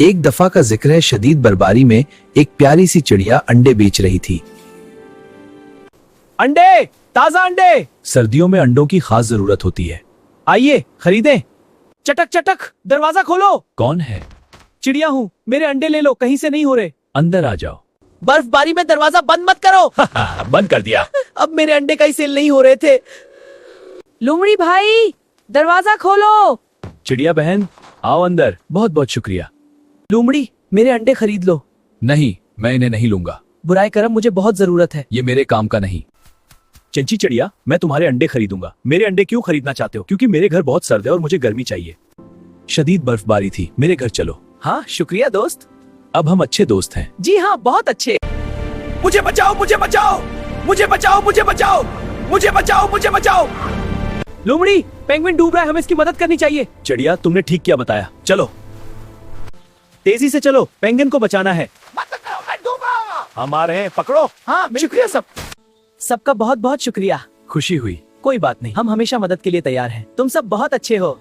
एक दफा का जिक्र है, शदीद बर्फबारी में एक प्यारी सी चिड़िया अंडे बेच रही थी। अंडे, ताजा अंडे। सर्दियों में अंडों की खास जरूरत होती है। आइए खरीदें। चटक चटक, दरवाजा खोलो। कौन है? चिड़िया हूँ, मेरे अंडे ले लो, कहीं से नहीं हो रहे। अंदर आ जाओ। बर्फबारी में दरवाजा बंद मत करो। बंद कर दिया। अब मेरे अंडे कहीं सेल नहीं हो रहे थे। लोमड़ी भाई, दरवाजा खोलो। चिड़िया बहन, आओ अंदर। बहुत बहुत शुक्रिया। लोमड़ी, मेरे अंडे खरीद लो। नहीं, मैं इन्हें नहीं लूंगा। बुराई करम, मुझे बहुत जरूरत है। ये मेरे काम का नहीं। चंची चिड़िया, मैं तुम्हारे अंडे खरीदूंगा। मेरे अंडे क्यों खरीदना चाहते हो? क्योंकि मेरे घर बहुत सर्द है और मुझे गर्मी चाहिए। शदीद बर्फबारी थी, मेरे घर चलो। हाँ शुक्रिया दोस्त। अब हम अच्छे दोस्त हैं। जी हाँ, बहुत अच्छे। मुझे बचाओ, मुझे बचाओ, मुझे बचाओ, मुझे बचाओ, मुझे बचाओ, मुझे बचाओ। लोमड़ी, पेंगुइन डूब रहा है, हमें इसकी मदद करनी चाहिए। चिड़िया, तुमने ठीक क्या बताया। चलो तेजी से चलो, पेंगुइन को बचाना है। हम आ रहे हैं, पकड़ो। हाँ शुक्रिया सबका बहुत बहुत शुक्रिया। खुशी हुई। कोई बात नहीं, हम हमेशा मदद के लिए तैयार हैं। तुम सब बहुत अच्छे हो।